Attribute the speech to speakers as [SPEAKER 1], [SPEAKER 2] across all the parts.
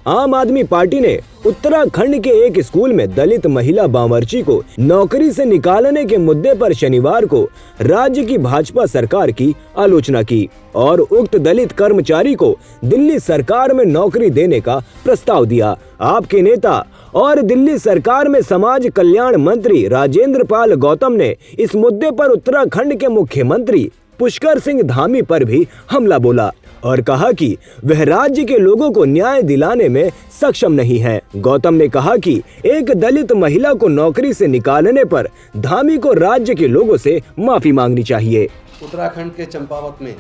[SPEAKER 1] आम आदमी पार्टी ने उत्तराखंड के एक स्कूल में दलित महिला बावर्ची को नौकरी से निकालने के मुद्दे पर शनिवार को राज्य की भाजपा सरकार की आलोचना की और उक्त दलित कर्मचारी को दिल्ली सरकार में नौकरी देने का प्रस्ताव दिया। आपके नेता और दिल्ली सरकार में समाज कल्याण मंत्री राजेंद्र पाल गौतम ने इस मुद्दे पर उत्तराखंड के मुख्यमंत्री पुष्कर सिंह धामी पर भी हमला बोला और कहा कि वह राज्य के लोगों को न्याय दिलाने में सक्षम नहीं है। गौतम ने कहा कि एक दलित महिला को नौकरी से निकालने पर धामी को राज्य के लोगों से माफी मांगनी चाहिए।
[SPEAKER 2] उत्तराखंड के चंपावत में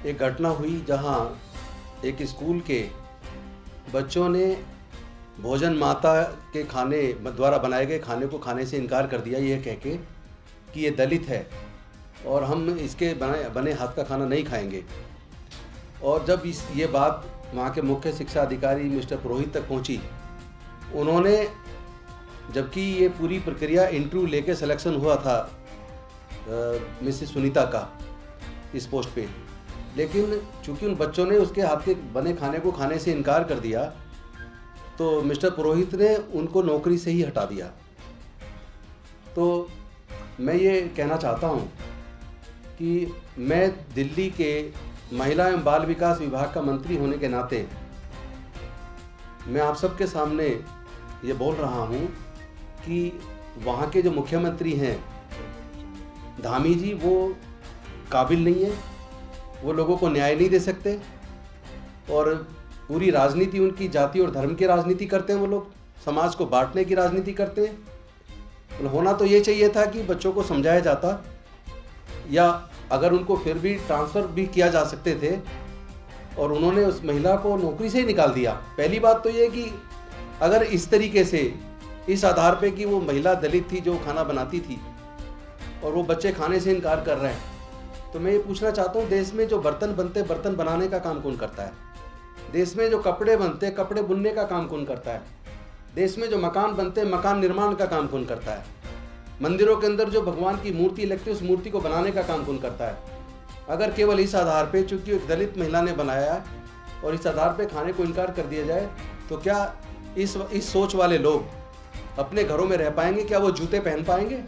[SPEAKER 2] एक घटना हुई जहां एक स्कूल के बच्चों ने भोजन माता के खाने द्वारा बनाए गए खाने को खाने से इनकार कर दिया, यह कह के कि ये दलित है और हम इसके बने हाथ का खाना नहीं खाएंगे। और जब ये बात वहाँ के मुख्य शिक्षा अधिकारी मिस्टर पुरोहित तक पहुँची, उन्होंने, जबकि ये पूरी प्रक्रिया इंटरव्यू लेके सिलेक्शन हुआ था मिसेस सुनीता का इस पोस्ट पे, लेकिन चूंकि उन बच्चों ने उसके हाथ के बने खाने को खाने से इनकार कर दिया तो मिस्टर पुरोहित ने उनको नौकरी से ही हटा दिया। तो मैं ये कहना चाहता हूँ कि मैं दिल्ली के महिला एवं बाल विकास विभाग का मंत्री होने के नाते मैं आप सबके सामने ये बोल रहा हूँ कि वहाँ के जो मुख्यमंत्री हैं धामी जी, वो काबिल नहीं है, वो लोगों को न्याय नहीं दे सकते और पूरी राजनीति उनकी जाति और धर्म की राजनीति करते हैं। वो लोग समाज को बांटने की राजनीति करते हैं। होना तो ये चाहिए था कि बच्चों को समझाया जाता, या अगर उनको फिर भी ट्रांसफ़र भी किया जा सकते थे, और उन्होंने उस महिला को नौकरी से ही निकाल दिया। पहली बात तो ये कि अगर इस तरीके से, इस आधार पे कि वो महिला दलित थी जो खाना बनाती थी और वो बच्चे खाने से इनकार कर रहे हैं, तो मैं ये पूछना चाहता हूँ, देश में जो बर्तन बनते, बर्तन बनाने का काम कौन करता है? देश में जो कपड़े बनते, कपड़े बुनने का काम कौन करता है? देश में जो मकान बनते, मकान निर्माण का काम कौन करता है? मंदिरों के अंदर जो भगवान की मूर्ति लगती है, उस मूर्ति को बनाने का काम कौन करता है? अगर केवल इस आधार पे, चूंकि एक दलित महिला ने बनाया है और इस आधार पे खाने को इनकार कर दिया जाए, तो क्या इस सोच वाले लोग अपने घरों में रह पाएंगे? क्या वो जूते पहन पाएंगे?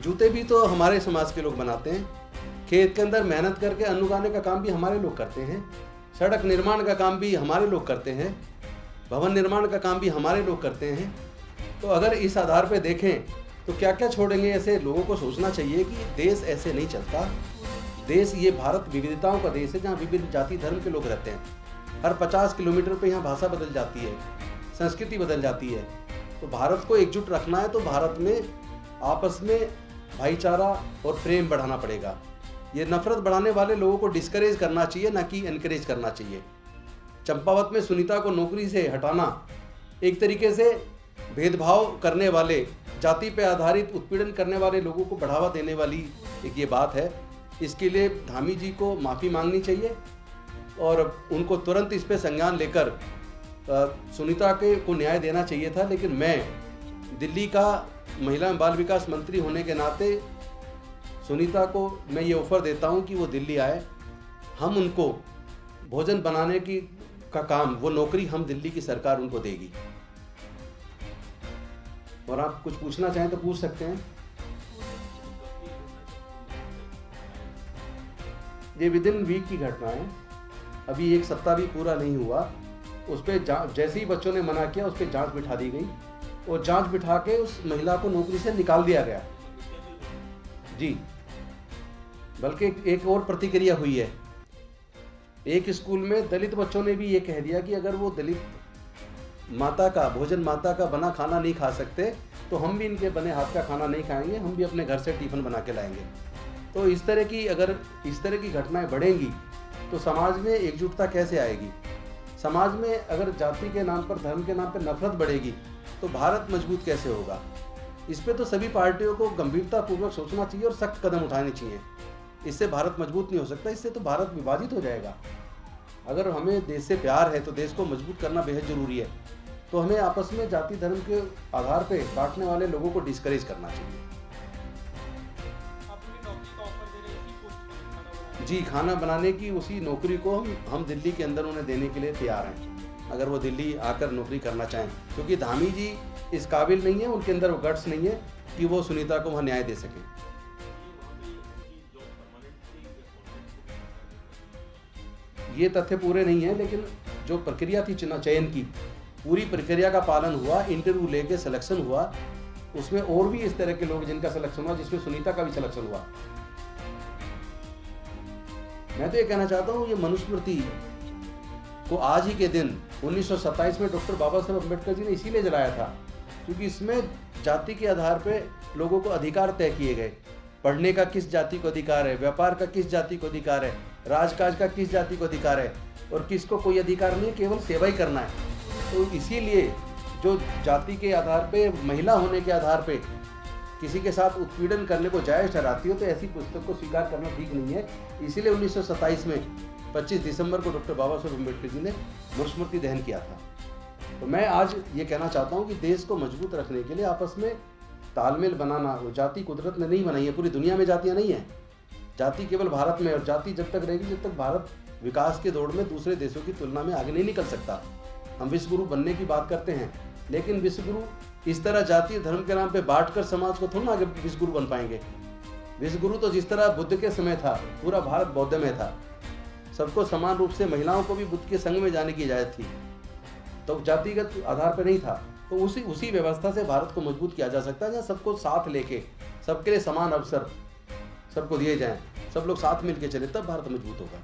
[SPEAKER 2] जूते भी तो हमारे समाज के लोग बनाते हैं। खेत के अंदर मेहनत करके अन्न उगाने का काम भी हमारे लोग करते हैं। सड़क निर्माण का काम भी हमारे लोग करते हैं। भवन निर्माण का काम भी हमारे लोग करते हैं। तो अगर इस आधार पे देखें तो क्या क्या छोड़ेंगे? ऐसे लोगों को सोचना चाहिए कि देश ऐसे नहीं चलता। देश, ये भारत विविधताओं का देश है जहाँ विभिन्न जाति धर्म के लोग रहते हैं। हर 50 किलोमीटर पे यहाँ भाषा बदल जाती है, संस्कृति बदल जाती है। तो भारत को एकजुट रखना है तो भारत में आपस में भाईचारा और प्रेम बढ़ाना पड़ेगा। ये नफरत बढ़ाने वाले लोगों को डिस्करेज करना चाहिए, ना कि एनकरेज करना चाहिए। चंपावत में सुनीता को नौकरी से हटाना एक तरीके से भेदभाव करने वाले, जाति पे आधारित उत्पीड़न करने वाले लोगों को बढ़ावा देने वाली एक ये बात है। इसके लिए धामी जी को माफ़ी मांगनी चाहिए और उनको तुरंत इस पे संज्ञान लेकर सुनीता को न्याय देना चाहिए था। लेकिन मैं दिल्ली का महिला एवं बाल विकास मंत्री होने के नाते सुनीता को मैं ये ऑफ़र देता हूँ कि वो दिल्ली आए, हम उनको भोजन बनाने का काम, वो नौकरी हम दिल्ली की सरकार उनको देगी। और आप कुछ पूछना चाहें तो पूछ सकते हैं। ये विद इन वीक की घटना है, अभी एक सप्ताह भी पूरा नहीं हुआ। उस पर जैसे ही बच्चों ने मना किया, उस पर जांच बिठा दी गई और जांच बिठा के उस महिला को नौकरी से निकाल दिया गया जी। बल्कि एक और प्रतिक्रिया हुई है। एक स्कूल में दलित बच्चों ने भी ये कह दिया कि अगर वो दलित माता का, भोजन माता का बना खाना नहीं खा सकते तो हम भी इनके बने हाथ का खाना नहीं खाएंगे, हम भी अपने घर से टिफिन बना के लाएंगे। तो अगर इस तरह की घटनाएं बढ़ेंगी तो समाज में एकजुटता कैसे आएगी? समाज में अगर जाति के नाम पर, धर्म के नाम पर नफरत बढ़ेगी तो भारत मजबूत कैसे होगा? इस पे तो सभी पार्टियों को गंभीरतापूर्वक सोचना चाहिए और सख्त कदम उठाने चाहिए। इससे भारत मजबूत नहीं हो सकता, इससे तो भारत विभाजित हो जाएगा। अगर हमें देश से प्यार है तो देश को मजबूत करना बेहद ज़रूरी है। तो हमें आपस में जाति धर्म के आधार पे बांटने वाले लोगों को डिस्करेज करना चाहिए। जी, खाना बनाने की उसी नौकरी को हम दिल्ली के अंदर उन्हें देने के लिए तैयार हैं। अगर वो दिल्ली आकर नौकरी करना चाहें, क्योंकि धामी जी इस काबिल नहीं है, उनके अंदर वो गट्स नहीं है कि वो सुनीता को वहाँ न्याय दे सकें। ये तथ्य पूरे नहीं है, लेकिन जो प्रक्रिया थी चयन की, पूरी प्रक्रिया का पालन हुआ, इंटरव्यू लेके सिलेक्शन हुआ, उसमें और भी इस तरह के लोग जिनका सिलेक्शन हुआ, जिसमें सुनीता का भी सिलेक्शन हुआ। मैं तो ये कहना चाहता हूँ, ये मनुस्मृति को आज ही के दिन 1927 में डॉक्टर बाबा साहब अम्बेडकर जी ने इसीलिए जलाया था, क्योंकि इसमें जाति के आधार पे लोगों को अधिकार तय किए गए। पढ़ने का किस जाति को अधिकार है, व्यापार का किस जाति को अधिकार है, राजकाज का किस जाति को अधिकार है, और किसको कोई अधिकार नहीं है, केवल सेवा ही करना है। तो इसीलिए जो जाति के आधार पे, महिला होने के आधार पे किसी के साथ उत्पीड़न करने को जायज़ ठहराती हो, तो ऐसी पुस्तक को स्वीकार करना ठीक नहीं है। इसीलिए 1927 में 25 दिसंबर को डॉक्टर बाबा साहब अम्बेडकर जी ने मनुस्मृति दहन किया था। तो मैं आज ये कहना चाहता हूँ कि देश को मजबूत रखने के लिए आपस में तालमेल बनाना, वो जाति कुदरत ने नहीं बनाई है, पूरी दुनिया में जातियाँ नहीं हैं, जाति केवल भारत में, और जाति जब तक रहेगी जब तक भारत विकास के दौड़ में दूसरे देशों की तुलना में आगे नहीं निकल सकता। हम विश्वगुरु बनने की बात करते हैं, लेकिन विश्वगुरु इस तरह जाति धर्म के नाम पे बांटकर समाज को थोड़ा आगे विश्वगुरु बन पाएंगे। विश्वगुरु तो जिस तरह बुद्ध के समय था, पूरा भारत बौद्ध में था, सबको समान रूप से, महिलाओं को भी बुद्ध के संग में जाने की इजाज़त थी, तो जातिगत आधार पर नहीं था। तो उसी व्यवस्था से भारत को मजबूत किया जा सकता है, जहाँ सबको साथ लेके, सबके लिए समान अवसर सबको दिए जाएं, सब लोग साथ मिलके चले, तब भारत मजबूत होगा।